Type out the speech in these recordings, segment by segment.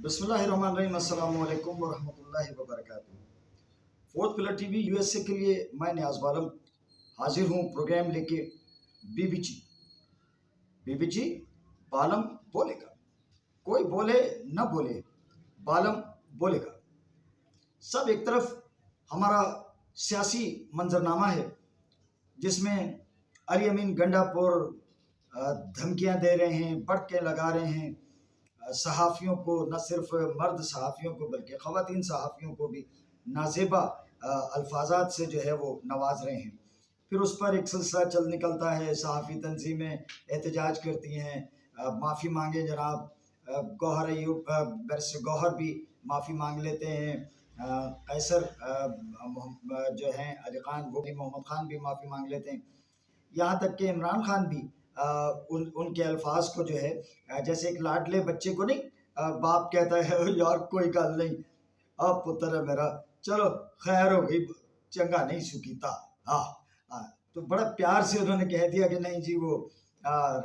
بسم اللہ الرحمن الرحیم، السلام علیکم ورحمۃ اللہ وبرکاتہ۔ Fourth pillar T V U S A کے لیے میں نیاز بالم حاضر ہوں پروگرام لے کے۔ بی بی جی بالم بولے گا، کوئی بولے نہ بولے بالم بولے گا۔ سب ایک طرف ہمارا سیاسی منظرنامہ ہے جس میں علی امین گنڈا پور دھمکیاں دے رہے ہیں، بڑکے لگا رہے ہیں صحافیوں کو، نہ صرف مرد صحافیوں کو بلکہ خواتین صحافیوں کو بھی نازیبا الفاظات سے جو ہے وہ نواز رہے ہیں۔ پھر اس پر ایک سلسلہ چل نکلتا ہے، صحافی تنظیمیں احتجاج کرتی ہیں، معافی مانگے جناب گوہر ایوب، بیرسٹر گوہر بھی معافی مانگ لیتے ہیں، قیصر جو ہیں علی خان، وہ بھی محمد خان بھی معافی مانگ لیتے ہیں، یہاں تک کہ عمران خان بھی ان کے الفاظ کو جو ہے جیسے ایک لاڈلے بچے کو نہیں باپ کہتا ہے یار کوئی گل نہیں، اب پتر ہے میرا، چلو خیر ہو گئی، چنگا نہیں سکیتا، تو بڑا پیار سے انہوں نے کہہ دیا کہ نہیں جی وہ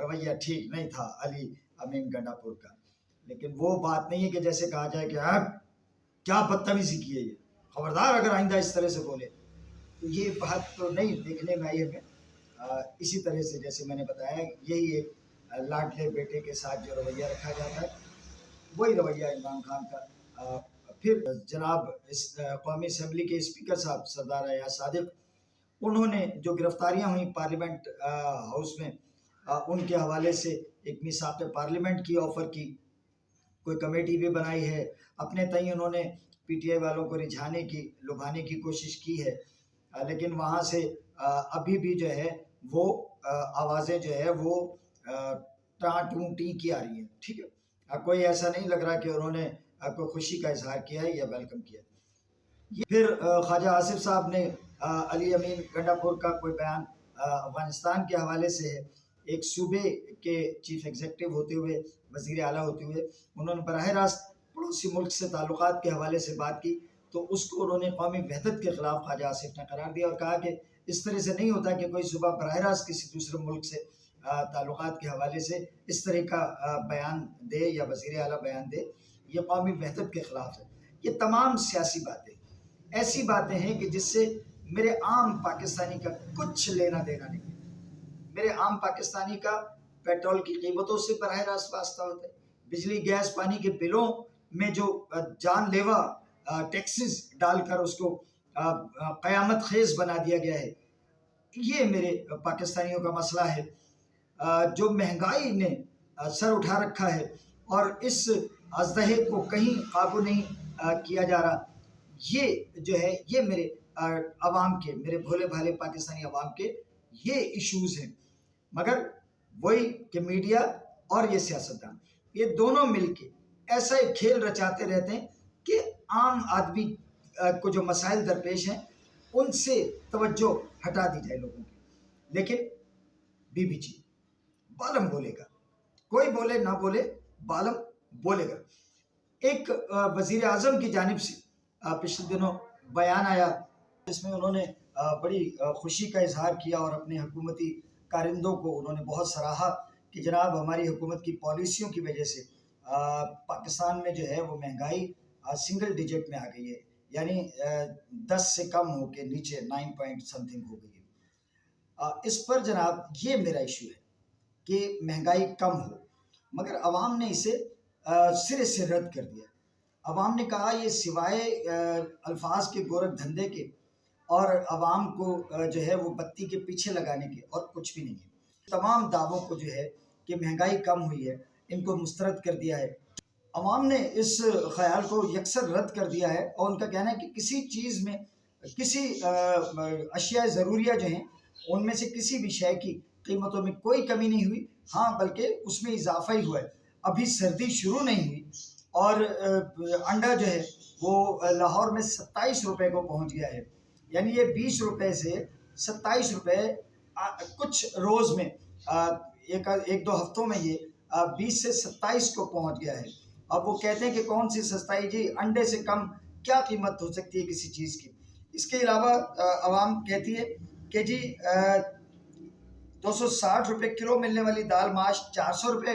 رویہ ٹھیک نہیں تھا علی امین گنڈا پور کا۔ لیکن وہ بات نہیں ہے کہ جیسے کہا جائے کہ کیا بدتمیزی کی ہے یہ، خبردار اگر آئندہ اس طرح سے بولے، تو یہ بات تو نہیں دیکھنے میں آئی ہمیں۔ اسی طرح سے جیسے میں نے بتایا، یہی ایک لاڈلے بیٹے کے ساتھ جو رویہ رکھا جاتا ہے وہی رویہ عمران خان کا۔ پھر جناب قومی اسمبلی کے اسپیکر صاحب سردار ایاز صادق، انہوں نے جو گرفتاریاں ہوئیں پارلیمنٹ ہاؤس میں، ان کے حوالے سے ایک میثاق پارلیمنٹ کی آفر کی، کوئی کمیٹی بھی بنائی ہے، اپنے تئیں انہوں نے پی ٹی آئی والوں کو رجھانے کی، لبھانے کی کوشش کی ہے، لیکن وہاں سے ابھی بھی جو ہے وہ آوازیں جو ہے وہ ٹاں ٹوں ٹی کی آ رہی ہیں، ٹھیک ہے، کوئی ایسا نہیں لگ رہا کہ انہوں نے کوئی خوشی کا اظہار کیا ہے یا ویلکم کیا ہے۔ پھر خواجہ آصف صاحب نے علی امین گنڈا پور کا کوئی بیان افغانستان کے حوالے سے ہے، ایک صوبے کے چیف ایگزیکٹو ہوتے ہوئے، وزیر اعلیٰ ہوتے ہوئے انہوں نے براہ راست پڑوسی ملک سے تعلقات کے حوالے سے بات کی، تو اس کو انہوں نے قومی وحدت کے خلاف خواجہ آصف نے قرار دیا اور کہا کہ اس طرح سے نہیں ہوتا کہ کوئی صوبہ براہ راست کسی دوسرے ملک سے تعلقات کے حوالے سے اس طرح کا بیان دے یا وزیر اعلیٰ بیان دے، یہ قومی وحدت کے خلاف ہے۔ یہ تمام سیاسی باتیں ایسی باتیں ہیں کہ جس سے میرے عام پاکستانی کا کچھ لینا دینا نہیں ہے۔ میرے عام پاکستانی کا پیٹرول کی قیمتوں سے براہ راست واسطہ ہوتا ہے، بجلی گیس پانی کے بلوں میں جو جان لیوا ٹیکسز ڈال کر اس کو قیامت خیز بنا دیا گیا ہے، یہ میرے پاکستانیوں کا مسئلہ ہے۔ جو مہنگائی نے سر اٹھا رکھا ہے اور اس ازدہے کو کہیں قابو نہیں کیا جا رہا، یہ جو ہے یہ میرے عوام کے، میرے بھولے بھالے پاکستانی عوام کے یہ ایشوز ہیں۔ مگر وہی کہ میڈیا اور یہ سیاستدان، یہ دونوں مل کے ایسا ایک کھیل رچاتے رہتے ہیں کہ عام آدمی کو جو مسائل درپیش ہیں ان سے توجہ ہٹا دی جائے لوگوں کی۔ لیکن بی بی جی بالم بولے گا، کوئی بولے نہ بولے بالم بولے گا۔ ایک وزیر اعظم کی جانب سے پچھلے دنوں بیان آیا جس میں انہوں نے بڑی خوشی کا اظہار کیا اور اپنے حکومتی کارندوں کو انہوں نے بہت سراہا کہ جناب ہماری حکومت کی پالیسیوں کی وجہ سے پاکستان میں جو ہے وہ مہنگائی سنگل ڈیجٹ میں آ گئی ہے، یعنی 10 سے کم ہو کے نیچے 9 پوائنٹ سم تھنگ ہو گئی ہے۔ اس پر جناب یہ میرا ایشو ہے کہ مہنگائی کم ہو، مگر عوام نے اسے سرے سے رد کر دیا۔ عوام نے کہا یہ سوائے الفاظ کے گورکھ دھندے کے اور عوام کو جو ہے وہ بتی کے پیچھے لگانے کے اور کچھ بھی نہیں ہے۔ تمام دعووں کو جو ہے کہ مہنگائی کم ہوئی ہے ان کو مسترد کر دیا ہے۔ عوام نے اس خیال کو یکسر رد کر دیا ہے اور ان کا کہنا ہے کہ کسی چیز میں، کسی اشیاء ضروریہ جو ہیں ان میں سے کسی بھی شے کی قیمتوں میں کوئی کمی نہیں ہوئی، ہاں بلکہ اس میں اضافہ ہی ہوا ہے۔ ابھی سردی شروع نہیں ہوئی اور انڈا جو ہے وہ لاہور میں 27 روپے کو پہنچ گیا ہے، یعنی یہ 20 روپے سے 27 روپے کچھ روز میں، ایک دو ہفتوں میں یہ 20 سے 27 کو پہنچ گیا ہے۔ اب وہ کہتے ہیں کہ کون سی سستائی جی، انڈے سے کم کیا قیمت ہو سکتی ہے کسی چیز کی۔ اس کے علاوہ عوام کہتی ہے کہ جی 260 روپے کلو ملنے والی دال ماش 400 روپے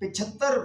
75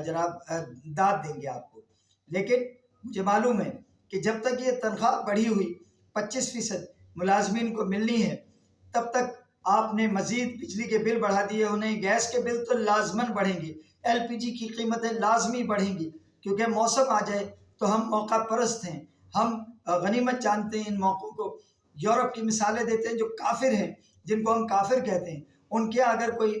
جناب داد دیں گے آپ کو، لیکن مجھے معلوم ہے کہ جب تک یہ تنخواہ بڑھی ہوئی 25% ملازمین کو ملنی ہے، تب تک آپ نے مزید بجلی کے بل بڑھا دیے انہیں، گیس کے بل تو لازماً بڑھیں گے، LPG کی قیمتیں لازمی بڑھیں گی، کیونکہ موسم آ جائے تو ہم موقع پرست ہیں، ہم غنیمت جانتے ہیں ان موقعوں کو۔ یورپ کی مثالیں دیتے ہیں جو کافر ہیں، جن کو ہم کافر کہتے ہیں، ان کے اگر کوئی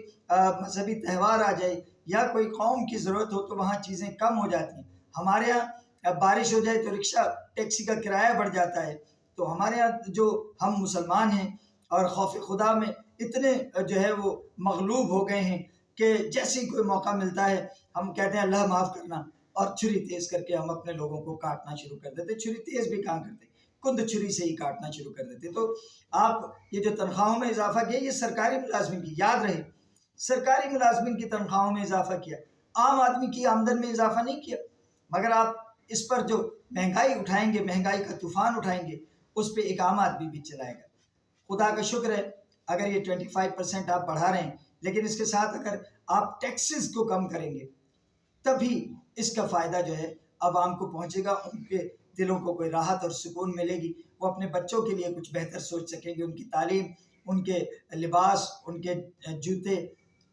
مذہبی تہوار آ جائے یا کوئی قوم کی ضرورت ہو تو وہاں چیزیں کم ہو جاتی ہیں۔ ہمارے یہاں بارش ہو جائے تو رکشہ ٹیکسی کا کرایہ بڑھ جاتا ہے۔ تو ہمارے یہاں جو ہم مسلمان ہیں اور خوف خدا میں اتنے جو ہے وہ مغلوب ہو گئے ہیں کہ جیسے ہی کوئی موقع ملتا ہے ہم کہتے ہیں اللہ معاف کرنا، اور چھری تیز کر کے ہم اپنے لوگوں کو کاٹنا شروع کر دیتے۔ چھری تیز بھی کہاں کرتے، کند چھری سے ہی کاٹنا شروع کر دیتے۔ تو آپ یہ جو تنخواہوں میں اضافہ کیا، یہ سرکاری ملازمین کی، یاد رہے سرکاری ملازمین کی تنخواہوں میں اضافہ کیا، عام آدمی کی آمدن میں اضافہ نہیں کیا۔ مگر آپ اس پر جو مہنگائی اٹھائیں گے، مہنگائی کا طوفان اٹھائیں گے، اس پہ ایک عام آدمی بھی چلائے گا۔ خدا کا شکر ہے اگر یہ 25% آپ بڑھا رہے ہیں، لیکن اس کے ساتھ اگر آپ ٹیکسز کو کم کریں گے تبھی اس کا فائدہ جو ہے عوام کو پہنچے گا، ان کے دلوں کو کوئی راحت اور سکون ملے گی، وہ اپنے بچوں کے لیے کچھ بہتر سوچ سکیں گے، ان کی تعلیم، ان کے لباس، ان کے جوتے،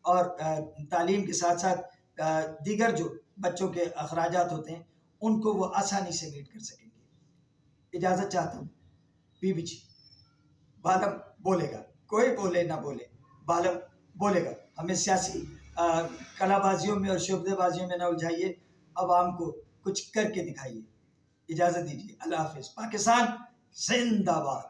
اور تعلیم کے ساتھ ساتھ دیگر جو بچوں کے اخراجات ہوتے ہیں ان کو وہ آسانی سے میٹ کر سکیں گے۔ اجازت چاہتا ہوں بی بی جی، بالم بولے گا، کوئی بولے نہ بولے، بالم بولے گا۔ ہمیں سیاسی کلا بازیوں میں اور شعبدے بازیوں میں نہ الجھائیے، عوام کو کچھ کر کے دکھائیے۔ اجازت دیجیے، اللہ حافظ۔ پاکستان زندہ باد۔